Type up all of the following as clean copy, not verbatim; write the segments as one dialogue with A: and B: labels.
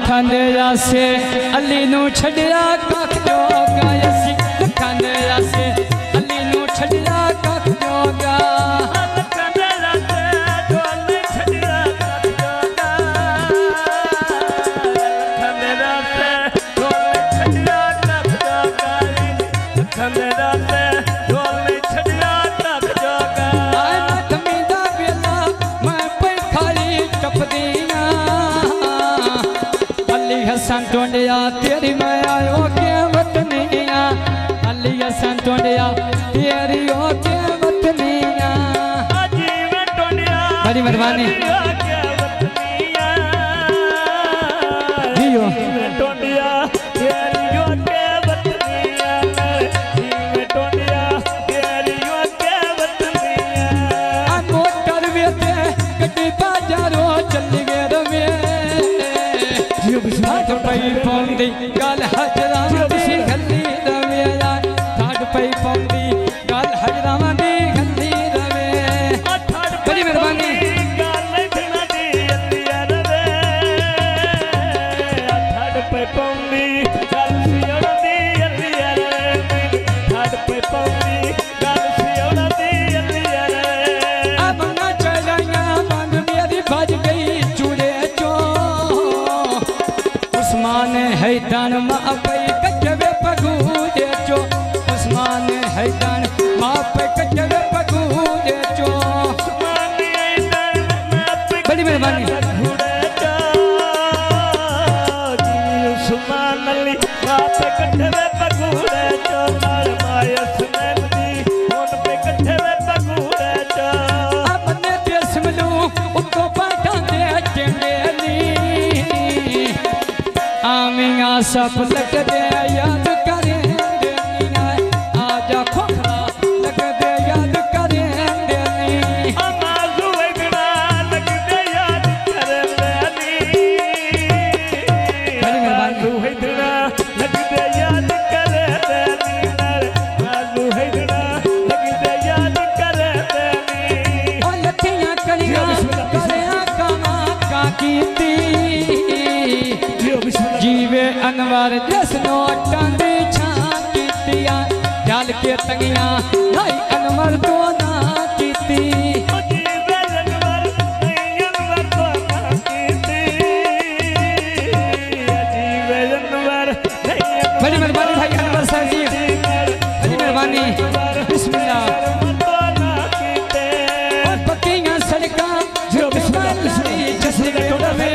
A: लखंदेरा से अली नू छड़िया कख जोगा असी लखंदेरा से अली नू छड़िया कख जोगा
B: लखंदेरा से ढोल छड़िया कख जोगा लखंदेरा से ढोल छड़िया कख जोगा लखंदेरा से ढोल छड़िया कख जोगा
A: आए मधमीदा बेला मैं पे खाली टपदिया अली हसन टोंडिया तेरी मैं आयो के वतनिया अली हसन टोंडिया तेरी ओ के वतनिया
B: जीव टोंडिया
A: बड़ी मेहरबानी
B: जियो टोंडिया तेरी ओ के वतनिया जीव टोंडिया तेरी ओ के वतनिया
A: मोटर वेते गड्डी बाजारो चली गए रवे ठाड पई पौंदी गल हजराम दी गली रवे ठाड पई पौंदी गल हजराम दी गली रवे बड़ी मेहरबानी
B: गल धना दी अलिया रवे ठाड पे पौंदी गल सियोड़ा दी अलिया रवे ठाड पे पौंदी गल सियोड़ा दी अलिया रवे
A: अब ना चलाया मन मेरी भज गई चूड़े चो उस्मान हैदर माँ पे कचवे पगूजे चो उस्मान हैदर माँ पे कचवे पगूजे चो बड़ी मेहरबानी
B: उस्मान अली माँ पे कचवे पगूजे चो माया सुनैन दी उन पे कचवे पगूजे चो
A: अपने देश में लू उनको पाटा दे चंदेली आमिया सब लग दे याद करें देनिया आजा खोखरा लग दे याद करें देनी
B: अमाजू इतना लग दे याद करे लेनी अमाजू इतना लग दे याद करे लेनी अमाजू इतना लग दे याद करे लेनी
A: ओ लठियां करिया करिया कामा का कीती जीवे अनवर जस नोटां दी छां कीतिया डाल के तंगिया भाई अनवर तो ना कीती
B: जीवे अनवर तो ना कीती जीवे अनवर
A: बड़ी मेहरबानी भाई अनवर साहब जी बड़ी मेहरबानी बिस्मिल्लाह और पक्कियां सड़कां जो जसरी टोड़ा में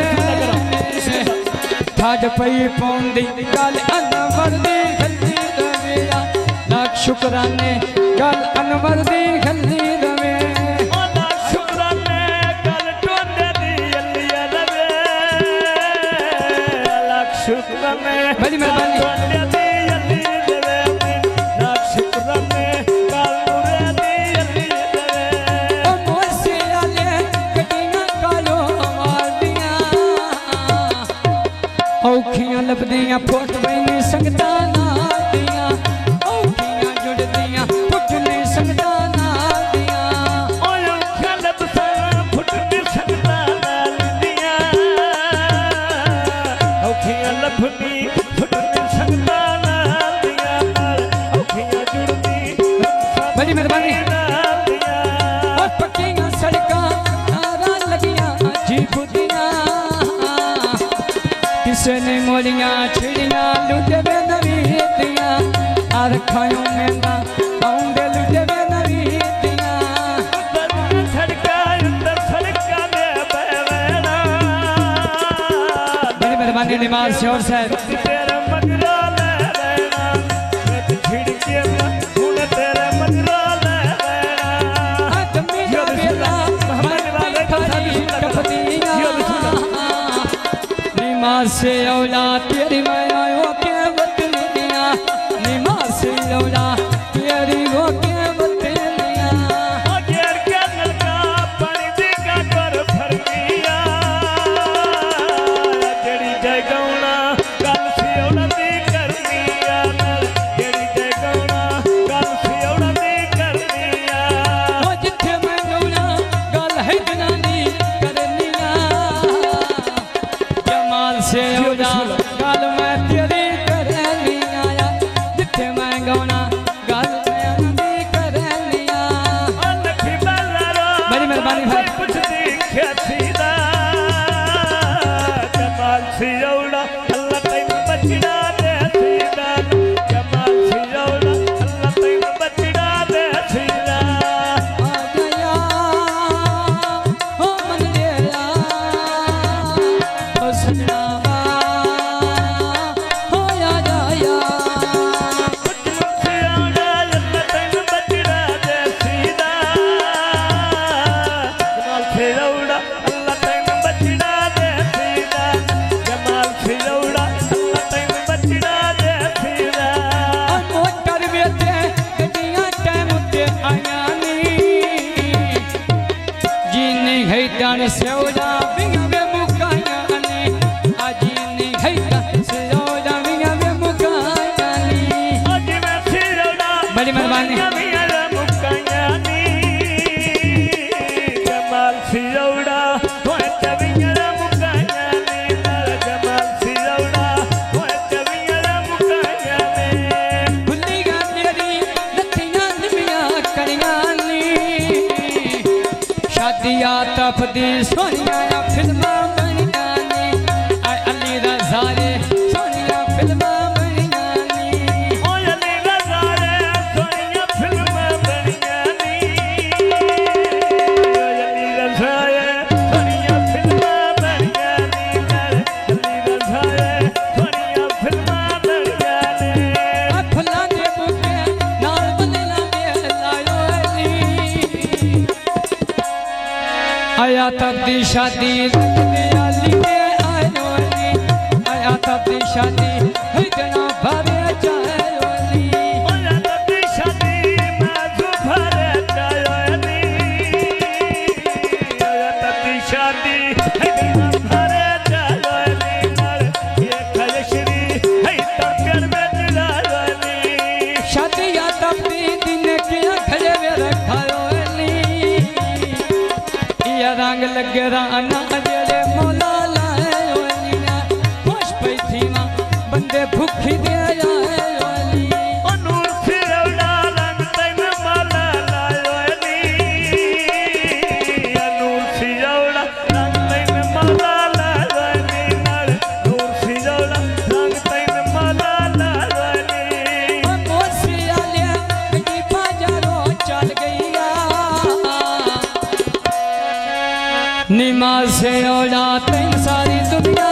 A: ठाड पई पौंदी गल अनवर दी गली रवे लाख शुक्राने गल अनवर दी गली रवे
B: शुक्राने गल टोंडे दी अलिया रवे लाख शुक्राने
A: बड़ी मेहरबानी
B: टोंडे दी अलिया रवे लाख शुक्राने गल मुरे दी अलिया रवे
A: ओ मोसे आले कटियां कालो मारदियां औखियां लभदियां फुट बैनी संगता नाल दियां औखियां जुड़दियां फुट नहीं संगता नाल दियां
B: ओए औखियां लभसा फुट नहीं संगता नाल दियां औखियां लभनी फुट नहीं संगता नाल दियां औखियां जुड़दी
A: बड़ी मेहरबानी
B: नाल दियां
A: और पक्कियां सड़कां नारा लगियां जी बुदियां किसे ने मोलियां छिड़ियां लुटवे नवीतियां आर खायो मेंदा आउंदे लुटवे नवीतियां
B: सड़का अंदर सड़का में बैवेना
A: बड़ी मेहरबानी निमाज शोर साहब
B: तेरा मगरा ले लेना मैं छिड़के हुन तेरा मगरा ले लेना
A: आदमी जो बेला मोहम्मद वाले खाली टपदियां निमाज से औला तेरी मैं आयो के वतनिया निमाज से औला तेरी वो के वतनिया
B: घेर के नलका पानी दी का कर फरकिया जेड़ी जय गौना गल सियोड़ा दी करनिया जेड़ी जय गौना गल सियोड़ा दी करनिया
A: ओ जिथे मैं गौला गल है जनानी करनिया जमाल से ओजा गल मैं तेरी करनी आया जिथे मैं गाना गल मैं दी करनी आ
B: लखी बल्ला
A: बड़ी मेहरबानी भाई
B: पुछदी ख्याती दा जमाल सियोड़ा अल्लाह तैन बचड़ा दे सीदा जमाल सियोड़ा अल्लाह तैन बचड़ा दे सीदा
A: आ गया हो मन लिया ओ सजना हो या जाया
B: सियोड़ा अल्लाह तैन बचड़ा दे सीदा जमाल सियोड़ा अल्लाह तैन बचड़ा दे सीदा जमाल सियोड़ा अल्लाह तैन बचड़ा दे सीदा
A: मोटर बेटे गड्डियां टाइम ते आया नी जीने है दान सेवला बिंगा वे मुकाया नी आज नहीं है दान सेवला बिंगा वे मुकाया नी
B: आज मैं सिरोड़ा
A: बड़ी मेहरबानी
B: मियां मुकाया नी जमाल सिरोड़ा होए तवियां मुकाया नी जमाल सिरोड़ा होए तवियां मुकाया नी
A: भुल्ली गा तेरी लत्तियां निमियां कड़ियां नी शादियां तफदी सोनिया फिल्मां बनियां नी आए अली रज़ारे सोनिया फिल्मां बनियां नी
B: ओए अली रज़ारे सोनिया फिल्मां बनियां नी ओए अली रज़ारे सोनिया फिल्मां बनियां नी अली रज़ारे सोनिया फिल्मां बनियां नी
A: फुल्लां दे बूटे नाल बनेला दे लायो अली आया तब्दी शादी लगदे अली दे आयो अली आया तब्दी शादी है जना भावे चायो अली
B: ओए तब्दी शादी माजू भरे जायो अली ओए तब्दी शादी है बिना भरे जायो अली ये खलशरी है तकर में जायो अली
A: शादी या तब्दी दिन के खड़े वे रखायो अली या रंग लगे राना जेड़े मौला लायो अली ना खुश पई थी मां बंदे भूखी दे आयो अली
B: ओ नूर सिरोड़ा रंग तैन माला लायो अली ओ नूर सिरोड़ा रंग तैन माला लायो अली नूर सिरोड़ा रंग तैन माला लायो अली
A: मोसी आले कटी बाजारो चल गईया निमाज से ओला तैन सारी दुनिया